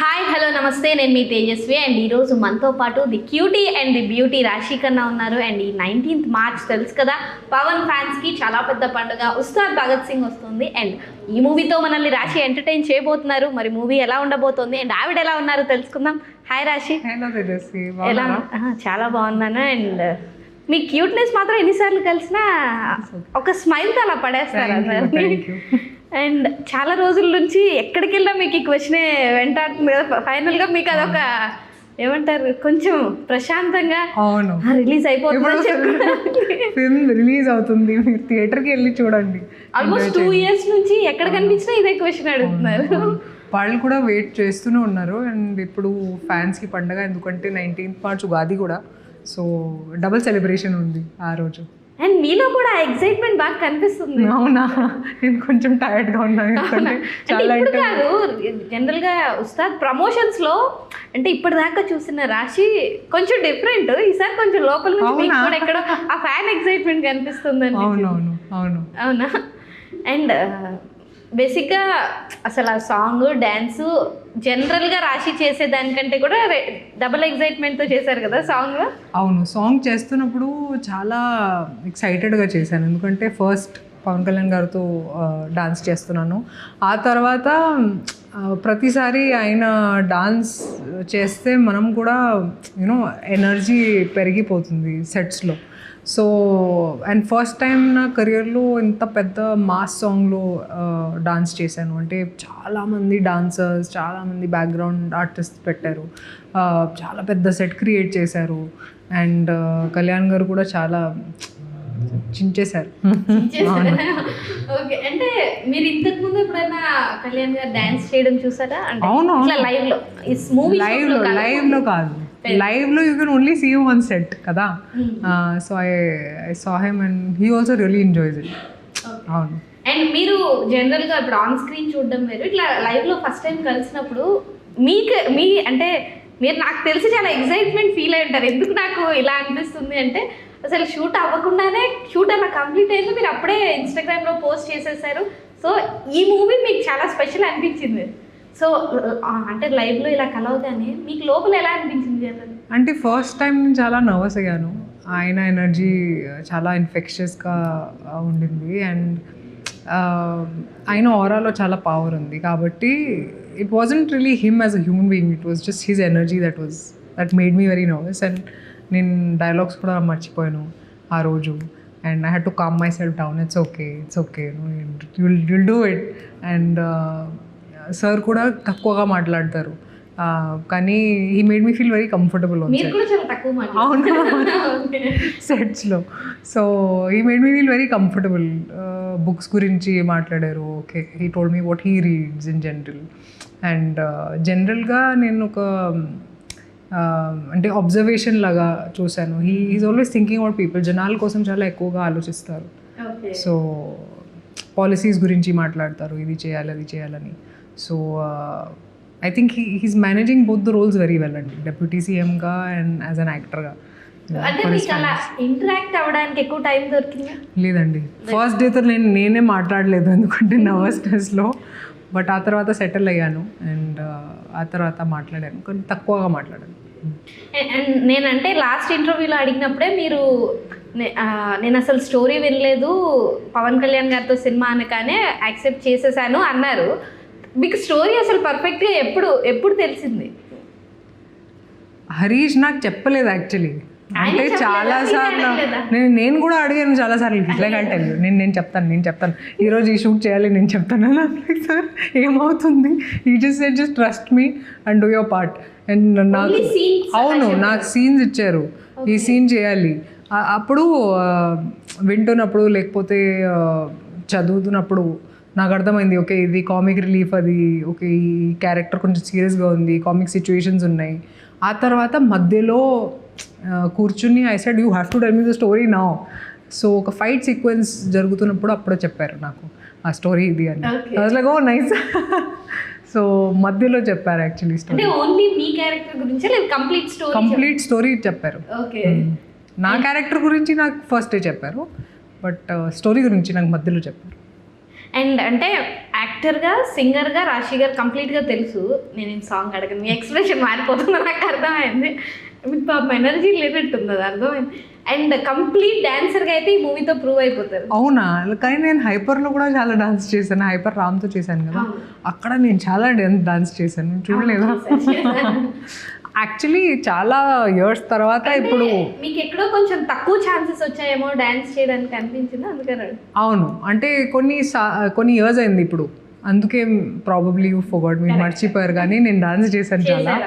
Hi hello నమస్తే, నేను మీ Tejaswi. And ఈరోజు మనతో పాటు the cutie and the beauty Raashi Khanna ఉన్నారు. అండ్ ఈ 19th మార్చ్ తెలుసు కదా, పవన్ ఫ్యాన్స్కి చాలా పెద్ద పండుగ. ఉస్తాద్ భగత్ సింగ్ వస్తుంది అండ్ ఈ మూవీతో మనల్ని రాశి ఎంటర్టైన్ చేయబోతున్నారు. మరి మూవీ ఎలా ఉండబోతుంది అండ్ ఆవిడ ఎలా ఉన్నారు తెలుసుకుందాం. హాయ్ రాశి. ఎలా? చాలా బాగున్నాను. అండ్ మీ క్యూట్నెస్ మాత్రం ఎన్నిసార్లు కలిసినా ఒక స్మైల్తో అలా పడేస్తారు అందరినీ. అండ్ చాలా రోజుల నుంచి ఎక్కడికి వెళ్ళినా మీకు ఈ క్వశ్చనే వెంటాడుతుంది కదా. ఫైనల్గా మీకు అదొక ఏమంటారు, కొంచెం ప్రశాంతంగా అవును రిలీజ్ అయిపోతుంది. ఫిల్మ్ రిలీజ్ అవుతుంది, మీరు థియేటర్కి వెళ్ళి చూడండి. ఆల్మోస్ట్ 2 years నుంచి ఎక్కడ కనిపించినా ఇదే క్వశ్చన్ అడుగుతున్నారు. వాళ్ళు కూడా వెయిట్ చేస్తూనే ఉన్నారు. అండ్ ఇప్పుడు ఫ్యాన్స్కి పండగ, ఎందుకంటే 19th మార్చ్ ఉగాది కూడా, సో డబుల్ సెలబ్రేషన్ ఉంది ఆ రోజు. అండ్ మీలో కూడా ఎక్సైట్మెంట్ బాగా కనిపిస్తుంది. అవునా, నేను కొంచెం టైర్డ్గా ఉన్నాను. చాలా కాదు, జనరల్గా ఉస్తాద్ ప్రమోషన్స్లో అంటే ఇప్పటిదాకా చూసిన రాశి కొంచెం డిఫరెంట్. ఈసారి కొంచెం లోపల నుంచి మీకు కూడా ఎక్కడో ఆ ఫ్యాన్ ఎక్సైట్మెంట్ కనిపిస్తుంది. అవునవును అవును అవునా. అండ్ బేసిక్గా అసలు ఆ సాంగ్ డ్యాన్సు జనరల్గా రాశి చేసేదానికంటే కూడా డబుల్ ఎక్సైట్మెంట్తో చేశారు కదా సాంగ్. అవును, సాంగ్ చేస్తున్నప్పుడు చాలా ఎక్సైటెడ్గా చేశాను, ఎందుకంటే ఫస్ట్ పవన్ కళ్యాణ్ గారితో డాన్స్ చేస్తున్నాను. ఆ తర్వాత ప్రతిసారి ఆయన డాన్స్ చేస్తే మనం కూడా యూనో ఎనర్జీ పెరిగిపోతుంది సెట్స్లో. సో అండ్ ఫస్ట్ టైం నా కెరియర్లో ఇంత పెద్ద మాస్ సాంగ్లో డాన్స్ చేశాను. అంటే చాలామంది డాన్సర్స్, చాలామంది బ్యాక్గ్రౌండ్ ఆర్టిస్ట్ పెట్టారు, చాలా పెద్ద సెట్ క్రియేట్ చేశారు. అండ్ కళ్యాణ్ గారు కూడా చాలా చించేశారు. ఓకే, అంటే మీరు ఇంతకు ముందు ఎప్పుడైనా కళ్యాణ్ గారు డాన్స్ చేయడం చూసారా? అవును, లైవ్లో కాదు, లైవ్లో you can only see you on set కదా. So I saw him and he also really enjoys it. అవును. అండ్ మీరు జనరల్గా ఇప్పుడు ఆన్ స్క్రీన్ చూడడం వేరు, ఇట్లా లైవ్లో ఫస్ట్ టైం కలిసినప్పుడు మీ అంటే మీరు నాకు తెలిసి చాలా ఎక్సైట్మెంట్ ఫీల్ అయి ఉంటారు. ఎందుకు నాకు ఇలా అనిపిస్తుంది అంటే, అసలు షూట్ అవ్వకుండానే షూట్ అలా కంప్లీట్ అయింది, మీరు అప్పుడే ఇన్స్టాగ్రామ్లో పోస్ట్ చేసేసారు. సో ఈ మూవీ మీకు చాలా స్పెషల్ అనిపించింది. సో అంటే లైవ్లో ఇలా కలవగానే మీకు లోపల ఎలా అనిపించింది జనరల్? అంటే ఫస్ట్ టైం నేను చాలా నర్వస్ అయ్యాను. ఆయన ఎనర్జీ చాలా ఇన్ఫెక్షియస్గా ఉండింది. అండ్ ఆయన ఆరాలో చాలా పవర్ ఉంది కాబట్టి it wasn't really him as a human being, it was just his energy that made me very nervous. And నేను డైలాగ్స్ కూడా మర్చిపోయాను ఆ రోజు. And I had to calm myself down. It's okay you'll do it. And sir కూడా తక్కువగా మాట్లాడతారు, కానీ he made me feel very comfortable అవును సెట్స్లో. So he made me feel very comfortable. Books గురించి మాట్లాడారు. Okay, he told me what he reads in general. And జనరల్గా నేను ఒక అంటే అబ్జర్వేషన్ లాగా చూశాను. Is always thinking about people. జనాల కోసం చాలా ఎక్కువగా ఆలోచిస్తారు. సో పాలసీస్ గురించి మాట్లాడతారు, ఇది చేయాలి అది చేయాలని. So I think he's managing both the roles very well అండి, డెప్యూటీ సీఎంగా అండ్ యాజ్ అన్ యాక్టర్గా. ఇంటరాక్ట్ అవ్వడానికి ఎక్కువ టైం దొరికింది లేదండి. ఫస్ట్ డేతో నేనే మాట్లాడలేదు, ఎందుకంటే నర్వస్నెస్లో. బట్ ఆ తర్వాత సెటిల్ అయ్యాను అండ్ ఆ తర్వాత మాట్లాడాను, కానీ తక్కువగా మాట్లాడాను. అండ్ నేనంటే లాస్ట్ ఇంటర్వ్యూలో అడిగినప్పుడే మీరు నేను అసలు స్టోరీ వినలేదు, పవన్ కళ్యాణ్ గారితో సినిమా అనగానే యాక్సెప్ట్ చేసేసాను అన్నారు. మీకు స్టోరీ అసలు పర్ఫెక్ట్గా ఎప్పుడు తెలిసింది? హరీష్ నాకు చెప్పలేదు యాక్చువల్లీ. అంటే చాలాసార్లు నేను కూడా అడిగాను చాలాసార్లు, లైక్ అంటే నేను చెప్తాను ఈరోజు ఈ షూట్ చేయాలి, నేను చెప్తాను. సార్ ఏమవుతుంది, ఈ just trust me and do your part. And నాకు సీన్స్ ఇచ్చారు, ఈ సీన్ చేయాలి. అప్పుడు వింటున్నప్పుడు లేకపోతే చదువుతున్నప్పుడు నాకు అర్థమైంది, ఓకే ఇది కామిక్ రిలీఫ్, అది ఓకే ఈ క్యారెక్టర్ కొంచెం సీరియస్గా ఉంది, కామిక్ సిచ్యువేషన్స్ ఉన్నాయి. ఆ తర్వాత మధ్యలో కూర్చుని I said you have to tell me the story now. So ఒక ఫైట్ సీక్వెన్స్ జరుగుతున్నప్పుడు అప్పుడే చెప్పారు నాకు ఆ స్టోరీ ఇది అని. లైక్ ఓ నైస్. సో మధ్యలో చెప్పారు యాక్చువల్లీ స్టోరీ. కంప్లీట్ స్టోరీ చెప్పారు. నా క్యారెక్టర్ గురించి నాకు ఫస్ట్ డే చెప్పారు, బట్ స్టోరీ గురించి నాకు మధ్యలో చెప్పారు. అండ్ అంటే యాక్టర్గా సింగర్గా రాశి గారు కంప్లీట్గా తెలుసు. నేను ఈ సాంగ్ అడగను, మీ ఎక్స్ప్రెషన్ మారిపోతుంది నాకు అర్థమైంది. మీకు పాపం ఎనర్జీ లేనట్టుంది, అది అర్థమైంది. అండ్ కంప్లీట్ డాన్సర్గా అయితే ఈ మూవీతో ప్రూవ్ అయిపోతారు. అవునా? కానీ నేను హైపర్లో కూడా చాలా డాన్స్ చేశాను, హైపర్ రామ్తో చేశాను కదా, అక్కడ నేను చాలా డాన్స్ చేశాను, చూడలేదా? యాక్చువల్లీ చాలా ఇయర్స్ తర్వాత ఇప్పుడు మీకు ఎక్కడో కొంచెం తక్కువ ఛాన్సెస్ వచ్చాయేమో డాన్స్ చేయడానికి అనిపించింది, అందుకని. అవును, అంటే కొన్ని ఇయర్స్ అయింది ఇప్పుడు, అందుకే ప్రాబబ్లీ యూ ఫర్గాట్, మీరు మర్చిపోయారు. కానీ నేను డాన్స్ చేశాను చాలా,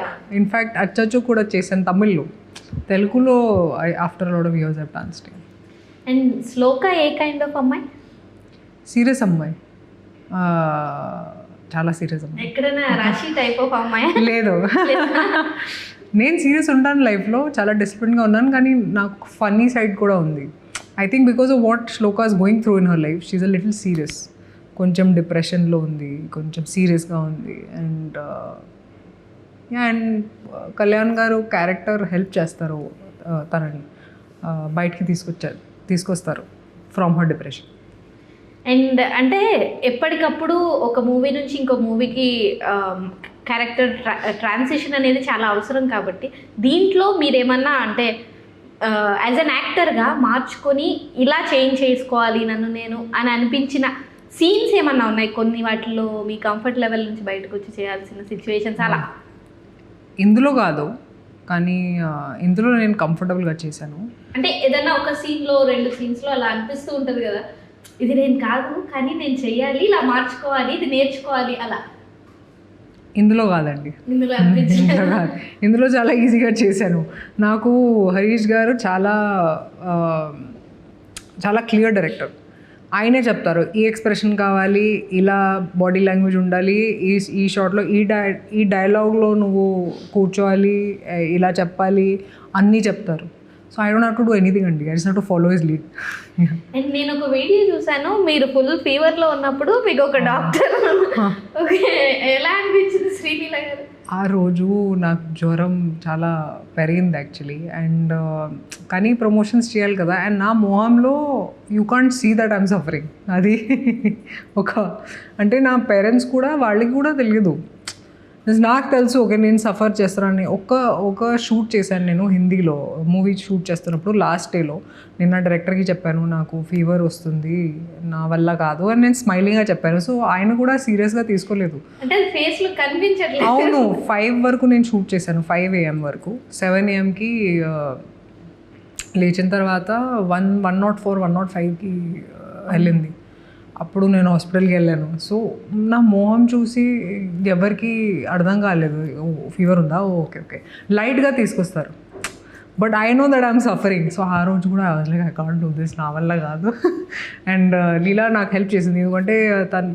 ఇన్ఫ్యాక్ట్ అచ్చచ్చు కూడా చేశాను తమిళ్లో. తెలుగులో after lot of years of dance. And Shloka A kind of అమ్మాయి? సీరియస్ అమ్మాయి, చాలా సీరియస్ అమ్మాయి. ఎక్కడైనా రాశి టైప్ ఆఫ్ అమ్మాయి? లేదు, నేను సీరియస్ ఉంటాను లైఫ్లో, చాలా డిసిప్లిన్గా ఉన్నాను, కానీ నాకు ఫన్నీ సైడ్ కూడా ఉంది. I think because of what Shloka is going through in her life, she a little serious, కొంచెం డిప్రెషన్లో ఉంది, కొంచెం సీరియస్గా ఉంది. అండ్ కళ్యాణ్ గారు క్యారెక్టర్ హెల్ప్ చేస్తారు తనని బయటికి తీసుకొస్తారు ఫ్రమ్ హర్ డిప్రెషన్. అండ్ అంటే ఎప్పటికప్పుడు ఒక మూవీ నుంచి ఇంకో మూవీకి క్యారెక్టర్ ట్రాన్సిషన్ అనేది చాలా అవసరం కాబట్టి, దీంట్లో మీరేమన్నా అంటే యాజ్ అన్ యాక్టర్గా మార్చుకొని ఇలా చేంజ్ చేసుకోవాలి నన్ను నేను అని అనిపించిన సీన్స్ ఏమన్నా ఉన్నాయి? కొన్ని వాటిలో మీ కంఫర్ట్ లెవెల్ నుంచి బయటకు వచ్చి చేయాల్సిన సిచ్యువేషన్స్ అలా? ఇందులో కాదు, కానీ ఇందులో నేను కంఫర్టబుల్గా చేశాను. అంటే ఏదన్నా ఒక సీన్లో 2 సీన్స్లో అలా అనిపిస్తూ ఉంటుంది కదా, ఇది నేను కాదు కానీ నేను చెయ్యాలి, ఇలా మార్చుకోవాలి, ఇది నేర్చుకోవాలి అలా. ఇందులో కాదండి, ఇందులో చాలా ఈజీగా చేశాను. నాకు హరీష్ గారు చాలా క్లియర్ డైరెక్టర్. ఆయనే చెప్తారు ఈ ఎక్స్ప్రెషన్ కావాలి, ఇలా బాడీ లాంగ్వేజ్ ఉండాలి, ఈ షాట్లో ఈ డైలాగ్లో నువ్వు కూర్చోవాలి, ఇలా చెప్పాలి, అన్నీ చెప్తారు. So I don't have to do anything అండి, I just have to follow his lead. And నేను ఒక వీడియో చూసాను, మీరు ఫుల్ ఫీవర్లో ఉన్నప్పుడు మీకు ఒక డాక్టర్, ఓకే, ఎలా అనిపించింది శ్రీలీల గారు? ఆ రోజు నాకు జ్వరం చాలా పెరిగింది యాక్చువల్లీ, అండ్ కానీ ప్రమోషన్స్ చేయాలి కదా, అండ్ నా మొహంలో you can't see that I'm suffering. అది అంటే నా పేరెంట్స్ కూడా, వాళ్ళకి కూడా తెలియదు, నాకు తెలుసు ఓకే నేను సఫర్ చేస్తానని. ఒక షూట్ చేశాను నేను హిందీలో, మూవీ షూట్ చేస్తున్నప్పుడు లాస్ట్ డేలో నేను నా డైరెక్టర్కి చెప్పాను నాకు ఫీవర్ వస్తుంది, నా వల్ల కాదు అని నేను స్మైలింగ్గా చెప్పాను. సో ఆయన కూడా సీరియస్గా తీసుకోలేదు. అంటే ఫేస్లో కనిపించట్లేదు. అవును, 5 వరకు నేను షూట్ చేశాను, 5 AM వరకు. 7 AMకి లేచిన తర్వాత 104, 105కి వెళ్ళింది. అప్పుడు నేను హాస్పిటల్కి వెళ్ళాను. సో నా మొహం చూసి ఎవరికి అర్థం కాలేదు, ఫీవర్ ఉందా, ఓకే లైట్గా తీసుకొస్తారు, but I know that I'm suffering. So ఆ రోజు కూడా ఐ కాంట్ డూ దిస్, నా వల్ల కాదు. అండ్ లీలా నాకు హెల్ప్ చేసింది, ఎందుకంటే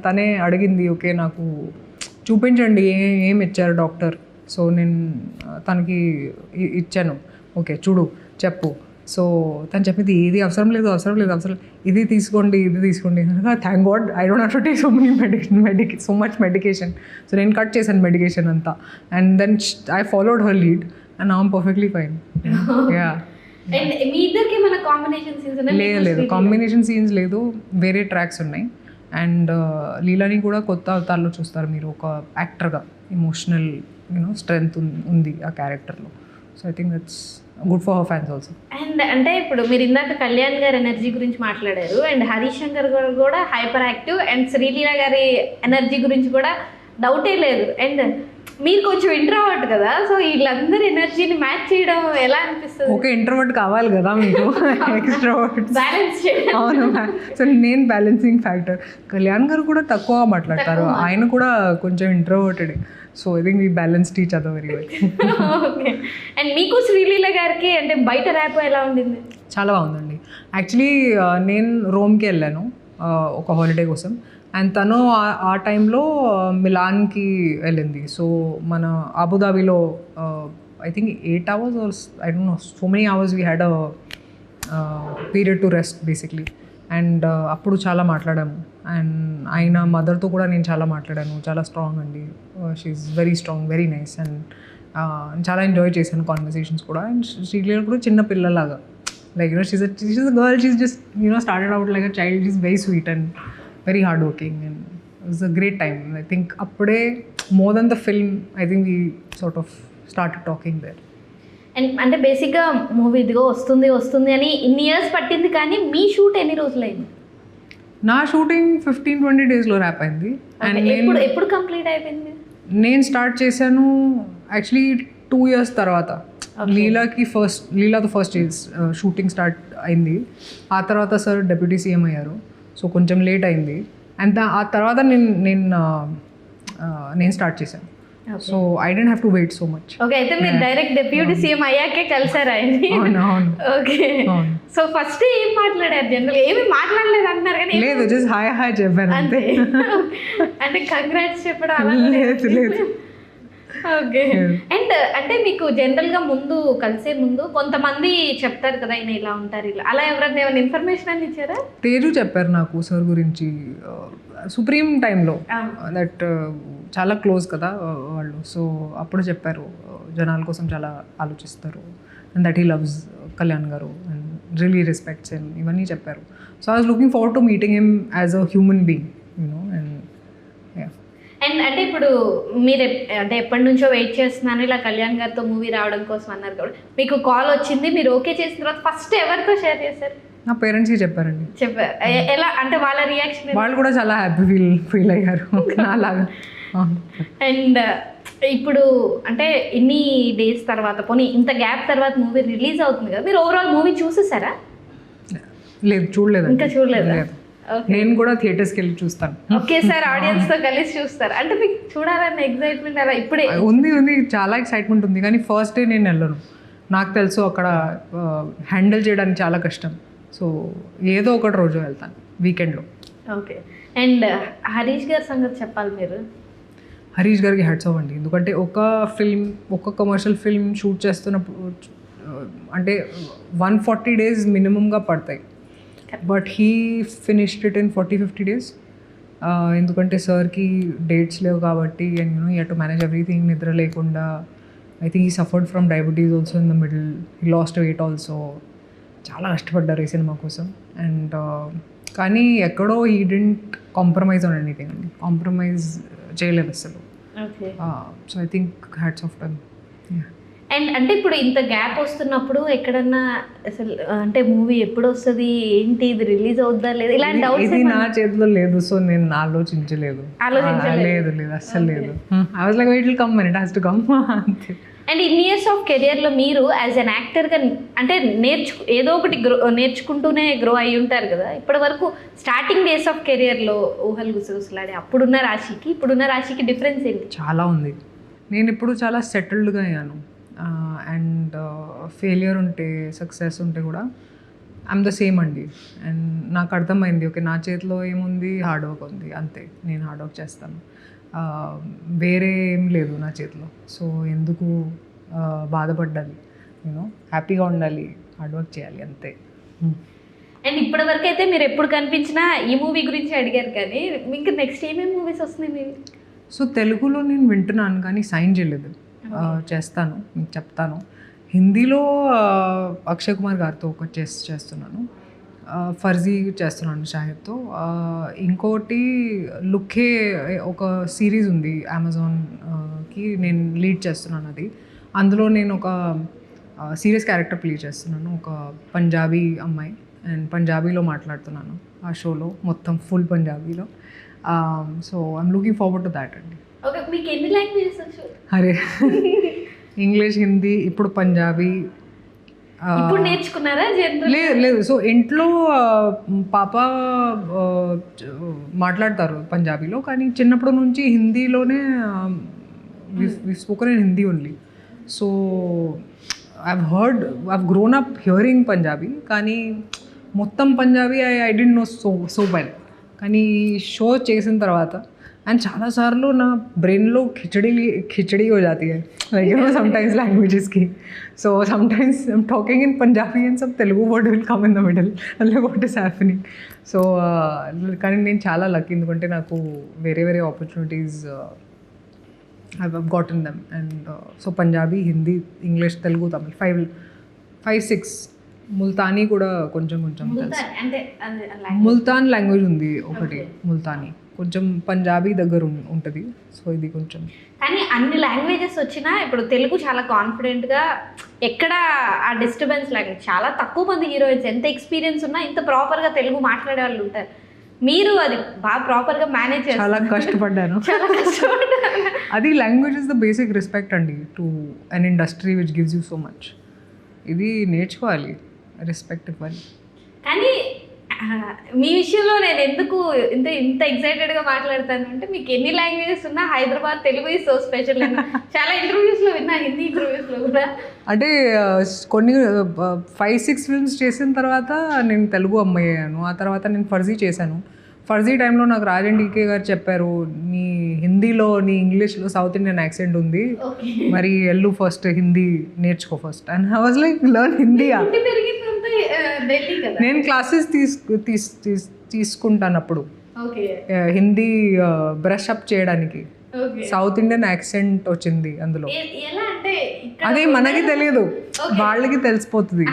తనే అడిగింది ఓకే నాకు చూపించండి ఏం ఇచ్చారు డాక్టర్. సో నేను తనకి ఇచ్చాను, ఓకే చూడు చెప్పు. సో తను చెప్పింది ఏది అవసరం లేదు, ఇది తీసుకోండి thank God I don't have to take so much medication. So నేను కట్ చేశాను మెడికేషన్ అంతా, and then I followed her lead and I'm perfectly fine. Yeah, లేదు కాంబినేషన్ సీన్స్ లేదు, వేరే ట్రాక్స్ ఉన్నాయి. అండ్ లీలాని కూడా కొత్త అవతారంలో చూస్తారు మీరు, ఒక యాక్టర్గా ఎమోషనల్ స్ట్రెంగ్త్ ఉంది ఆ క్యారెక్టర్లో. So I think that's good for her fans also. And అంటే ఇప్పుడు మీరు ఇందాక కళ్యాణ్ గారి ఎనర్జీ గురించి మాట్లాడారు, అండ్ హరీష్ శంకర్ గారు కూడా హైపర్ యాక్టివ్, అండ్ శ్రీలీల గారి ఎనర్జీ గురించి కూడా డౌటే లేదు. అండ్ మీరు కొంచెం ఇంట్రోవర్ట్ కదా, సో వీళ్ళందరి ఎనర్జీని మ్యాచ్ చేయడం ఎలా అనిపిస్తుంది? ఓకే, ఇంట్రోవర్ట్ కావాలి కదా మీకు, ఎక్స్ట్రోవర్ట్ బ్యాలెన్స్ చేయడం. అవును, సో నేను బ్యాలెన్సింగ్ ఫ్యాక్టర్. కళ్యాణ్ గారు కూడా తక్కువ మాట్లాడతారు, ఆయన కూడా కొంచెం introverted. So I think we balanced each other very well. Okay, and మీకు శ్రీలీల గారికి అంటే బయట ర్యాప్ ఎలా ఉండింది? చాలా బాగుందండి. యాక్చువల్లీ నేను రోమ్కి వెళ్ళాను ఒక హాలిడే కోసం, అండ్ తను ఆ టైంలో మిలాన్కి వెళ్ళింది. సో మన అబుదాబిలో I think 8 hours or I don't know, so many hours we had a period to rest basically. And అప్పుడు చాలా మాట్లాడాము, అండ్ ఆయన మదర్తో కూడా నేను చాలా మాట్లాడాను. చాలా స్ట్రాంగ్ అండి, she's very strong, very nice, and చాలా ఎంజాయ్ చేశాను కాన్వర్సేషన్స్ కూడా. అండ్ శ్రీలీల కూడా చిన్న పిల్లలాగా, like she's a girl, she's just started out like a child, she's very sweet. And very hard working and it was a great time. I think అప్పుడే more than the film I think we sort of started talking there. And అంటే బేసిక్గా movie ఇదిగో వస్తుంది అని ఇన్ని years పట్టింది, కానీ మీ shoot ఎన్ని రోజులైంది? నా షూటింగ్ 15-20 డేస్లో ర్యాప్ అయింది. అండ్ ఎప్పుడు కంప్లీట్ అయిపోయింది? నేను స్టార్ట్ చేశాను యాక్చువల్లీ 2 years తర్వాత. లీలాతో ఫస్ట్ షూటింగ్ స్టార్ట్ అయింది. ఆ తర్వాత సార్ డెప్యూటీ సీఎం అయ్యారు, సో కొంచెం లేట్ అయింది. అండ్ ఆ తర్వాత నేను స్టార్ట్ చేశాను. So I don't have to wait so much. Okay, అయితే మీరు డైరెక్ట్ డెప్యూటీ సీఎం అయ్యాకే కలిసారు ఆయన్ని. అవును. ఓకే, సో ఫస్ట్ ఏం మాట్లాడారు? జనరల్ ఏమి మాట్లాడలేదు అంటున్నారు కానీ. లేదు, జస్ట్ హాయ్ చెప్పాను అంతే. అంటే కంగ్రాట్స్ చెప్పడం అలా లేదు. ఓకే. అండ్ అంటే మీకు జనరల్గా కలిసే ముందు కొంతమంది చెప్తారు కదా ఈయన ఇలా ఉంటారు ఇలా, అలా ఎవరైనా ఏమైనా ఇన్ఫర్మేషన్ అని ఇచ్చారా? తేజు చెప్పారు నాకు సార్ గురించి సుప్రీం టైంలో, దట్ చాలా క్లోజ్ కదా వాళ్ళు. సో అప్పుడు చెప్పారు జనాల కోసం చాలా ఆలోచిస్తారు and that he loves Kalyan గారు అండ్ రియలీ రెస్పెక్ట్స్ హిమ్, ఇవన్నీ చెప్పారు. So I was looking forward to meeting him as a human being, you know. And అంటే ఇప్పుడు మీరు అంటే ఎప్పటి నుంచో వెయిట్ చేస్తున్నాను ఇలా కళ్యాణ్ గారితో మూవీ రావడం కోసం అన్నారు కూడా, మీకు కాల్ వచ్చింది, మీరు ఓకే చేసిన తర్వాత ఫస్ట్ ఎవరితో షేర్ చేశారు? నా పేరెంట్స్కి చెప్పారండి. చెప్పారు, ఎలా అంటే వాళ్ళ రియాక్షన్? వాళ్ళు కూడా చాలా హ్యాపీ ఫీల్ అయ్యారు నాలాగా. అండ్ ఇప్పుడు అంటే ఇన్ని డేస్ తర్వాత, పోనీ ఇంత గ్యాప్ తర్వాత మూవీ రిలీజ్ అవుతుంది కదా, మీరు ఓవరాల్ మూవీ చూసేసారా? లేదు, చూడలేదు. ఇంకా చూడలేదు? నేను కూడా థియేటర్స్కి వెళ్ళి చూస్తాను. ఓకే సార్, ఆడియన్స్తో కలిసి చూస్తారు అంటే మీకు చూడాలన్న ఎక్సైట్మెంట్ అలా ఇప్పుడే ఉంది, చాలా ఎక్సైట్మెంట్ ఉంది. కానీ ఫస్ట్ డే నేను వెళ్ళను, నాకు తెలుసు అక్కడ హ్యాండిల్ చేయడానికి చాలా కష్టం. సో ఏదో ఒకటి రోజు వెళ్తాను, వీకెండ్లో. ఓకే. అండ్ హరీష్ గారి సంగతి చెప్పాలి మీరు. హరీష్ గారికి హ్యాట్స్ ఆఫ్ అండి, ఎందుకంటే ఒక కమర్షియల్ ఫిల్మ్ షూట్ చేస్తున్నప్పుడు అంటే 140 days మినిమంగా పడతాయి, but he finished it in 40-50 days. ఎందుకంటే సార్కి డేట్స్ లేవు కాబట్టి, and you have to manage everything. నిద్ర లేకుండా, I think he suffered from diabetes also in the middle, he lost weight also. చాలా కష్టపడ్డారు ఈ సినిమా కోసం. అండ్ కానీ ఎక్కడో he didn't compromise on anything అండి, కాంప్రమైజ్ చేయలేదు అసలు. So I think hats off time. And అంటే ఇప్పుడు ఇంత గ్యాప్ వస్తున్నప్పుడు ఎక్కడన్నా అసలు అంటే మూవీ ఎప్పుడు వస్తుంది ఏంటి, ఇది రిలీజ్ అవుద్దా లేదా, ఇలాంటి డౌట్స్? ఇది నా చేతిలో లేదు, సో నేను ఆలోచించలేదు. లేదు అస్సలు లేదు. I was like it will come and it has to come అంతే. అండ్ ఇన్ ఇయర్స్ ఆఫ్ కెరియర్లో మీరు యాజ్ అన్ యాక్టర్గా అంటే ఏదో ఒకటి నేర్చుకుంటూనే గ్రో అయ్యి ఉంటారు కదా. ఇప్పటి వరకు స్టార్టింగ్ డేస్ ఆఫ్ కెరియర్లో ఊహలు గుసగుసలాడే అప్పుడున్న రాశికి ఇప్పుడున్న రాశికి డిఫరెన్స్ ఏంటి? చాలా ఉంది. నేను ఇప్పుడు చాలా సెటిల్డ్గా అయ్యాను. అండ్ ఫెయిలియర్ ఉంటే సక్సెస్ ఉంటే కూడా ఐఎమ్ ద సేమ్ అండి. అండ్ నాకు అర్థమైంది, ఓకే నా చేతిలో ఏముంది, హార్డ్ వర్క్ ఉంది అంతే, నేను హార్డ్ వర్క్ చేస్తాను, వేరే ఏం లేదు నా చేతిలో. సో ఎందుకు బాధపడాలి, యూనో, హ్యాపీగా ఉండాలి, హార్డ్ వర్క్ చేయాలి అంతే. అండ్ ఇప్పటి వరకు అయితే మీరు ఎప్పుడు కనిపించినా ఈ మూవీ గురించి అడిగారు, కానీ ఇంకా నెక్స్ట్ ఏమేమి మూవీస్ వస్తున్నాయి మీరు? సో తెలుగులో నేను వింటున్నాను కానీ సైన్ చేయలేదు, చేస్తాను, మీకు చెప్తాను. హిందీలో అక్షయ్ కుమార్ గారితో ఒకటి చేస్తున్నాను, ఫర్జీ చేస్తున్నాను షాహిద్తో. ఇంకోటి లుక్కే ఒక సిరీస్ ఉంది అమెజాన్కి, నేను లీడ్ చేస్తున్నాను అది. అందులో నేను ఒక సీరియస్ క్యారెక్టర్ ప్లే చేస్తున్నాను, ఒక పంజాబీ అమ్మాయి, అండ్ పంజాబీలో మాట్లాడుతున్నాను ఆ షోలో, మొత్తం ఫుల్ పంజాబీలో. So I'm looking forward to that అండి. ఓకే, మీకు ఎన్ని లాంగ్వేజెస్ వచ్చు? అరే ఇంగ్లీష్, హిందీ, ఇప్పుడు పంజాబీ. ఇప్పుడు నేర్చుకున్నారా? లేదు. సో ఇంట్లో పాప మాట్లాడతారు పంజాబీలో, కానీ చిన్నప్పటి నుంచి హిందీలోనే we spoken in Hindi only. So I've grown up hearing Punjabi, కానీ మొత్తం Punjabi I don't know so well. కానీ షో చేసిన తర్వాత అండ్ చాలాసార్లు నా బ్రెయిన్లో ఖిచడీ हो जाती है, like you know, sometimes languages की. So sometimes I'm talking in Punjabi and some Telugu word will come in the middle. I'm like, what is happening? So కానీ నేను చాలా లక్కీ, ఎందుకంటే నాకు వేరే opportunities I've gotten them. And so Punjabi, Hindi, English, Telugu, Tamil, 5-6 Multani కూడా కొంచెం తెలుసు. ముల్తాన్ అంటే ముల్తాన్ లాంగ్వేజ్ ఉంది ఒకటి, ముల్తానీ. కొంచెం పంజాబీ దగ్గర ఉంటుంది. సో ఇది కొంచెం. కానీ అన్ని లాంగ్వేజెస్ వచ్చినా ఇప్పుడు తెలుగు చాలా కాన్ఫిడెంట్గా ఎక్కడ ఆ డిస్టర్బెన్స్ లాంగ్వేజ్ చాలా తక్కువ మంది హీరోయిన్స్ ఎంత ఎక్స్పీరియన్స్ ఉన్నా ఇంత ప్రాపర్గా తెలుగు మాట్లాడే వాళ్ళు ఉంటారు. మీరు అది బాగా ప్రాపర్గా మేనేజ్ చేస్తారు. చాలా కష్టపడ్డాను. చాలా కష్టపడ్డారు. అది language is the basic respect అండి to an industry which gives you so much. ఇది నేర్చుకోవాలి, రెస్పెక్ట్ ఇవ్వాలి. కానీ మీ విషయంలో నేను ఎందుకు ఇంత ఎక్సైటెడ్గా మాట్లాడతాను అంటే మీకు ఎన్ని లాంగ్వేజెస్ ఉన్నా Hyderabad Telugu is so special. చాలా ఇంటర్వ్యూస్లో విన్నా, హిందీ ఇంటర్వ్యూస్లో కూడా. అంటే కొన్ని 5-6 ఫిల్మ్స్ చేసిన తర్వాత నేను తెలుగు అమ్మాయి అయ్యాను. ఆ తర్వాత నేను ఫర్జీ చేశాను. ఫర్జీ టైంలో నాకు రాజన్ డీకే గారు చెప్పారు, నీ హిందీలో నీ ఇంగ్లీష్లో సౌత్ ఇండియన్ యాక్సెంట్ ఉంది, మరి ఎల్లు ఫస్ట్ హిందీ నేర్చుకో first. And I was like learn హిందీయా? నేను క్లాసెస్ తీసుకుంటాను అప్పుడు హిందీ బ్రష్ అప్ చేయడానికి. సౌత్ ఇండియన్ యాక్సెంట్ వచ్చింది అందులో. అదే మనకి తెలియదు, వాళ్ళకి తెలిసిపోతుంది.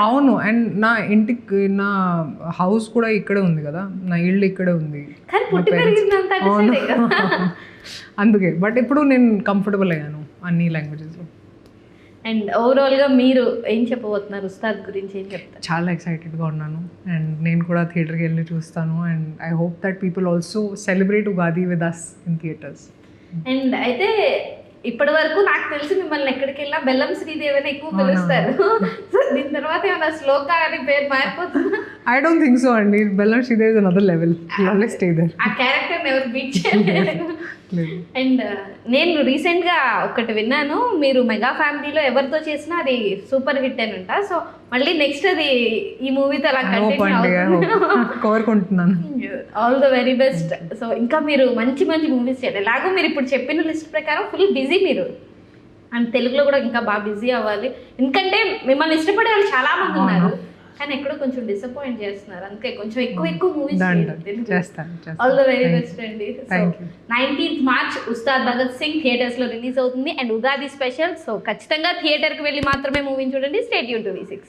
అవును. అండ్ నా ఇంటికి, నా హౌస్ కూడా ఇక్కడే ఉంది కదా, నా ఇల్లు ఇక్కడే ఉంది. అవును. అందుకే. బట్ ఇప్పుడు నేను కంఫర్టబుల్ అయ్యాను అన్ని లాంగ్వేజెస్లో. అండ్ ఓవరాల్గా మీరు ఏం చెప్పబోతున్నారు ఉస్తాద్ గురించి, ఏం చెప్తారు? చాలా ఎక్సైటెడ్గా ఉన్నాను. అండ్ నేను కూడా థియేటర్కి వెళ్ళి చూస్తాను. And I hope that people also celebrate Ugadi with us in theatres. And అయితే ఇప్పటి వరకు నాకు తెలిసి మిమ్మల్ని ఎక్కడికి వెళ్ళినా బెల్లం శ్రీదేవి అని ఎక్కువ పిలుస్తారు. సో దీని తర్వాత ఏమైనా శ్లోక అని పేరు మారిపోతుందా? ఐ డోంట్ థింక్ సో అండి. Bellam Sridevi is another level. Always stay there. ఆ క్యారెక్టర్ని ఎవరు బీట్ చేయలేరు. అండ్ నేను రీసెంట్గా ఒకటి విన్నాను, మీరు మెగా ఫ్యామిలీలో ఎవరితో చేసినా అది సూపర్ హిట్ అని ఉంటా. సో మళ్ళీ నెక్స్ట్ అది ఈ మూవీతో అలా కోరుకుంటున్నాను. All the very best. So ఇంకా మీరు మంచి మంచి మూవీస్ చేయాలి. ఎలాగో మీరు ఇప్పుడు చెప్పిన లిస్ట్ ప్రకారం ఫుల్ బిజీ మీరు, అండ్ తెలుగులో కూడా ఇంకా బాగా బిజీ అవ్వాలి. ఎందుకంటే మిమ్మల్ని ఇష్టపడే వాళ్ళు చాలా మంది ఉన్నారు, కానీ ఎక్కడో కొంచెం డిసప్పాయింట్ చేస్తున్నారు. అందుకే కొంచెం ఎక్కువ మూవీస్ చేస్తాను. ఆల్ ద వెరీ బెస్ట్ అండి. 19th March ఉస్తాద్ భగత్ సింగ్ థియేటర్స్లో రిలీజ్ అవుతుంది. And Ugadi special. సో ఖచ్చితంగా థియేటర్కి వెళ్ళి మాత్రమే మూవీని చూడండి. Stay tune to V6.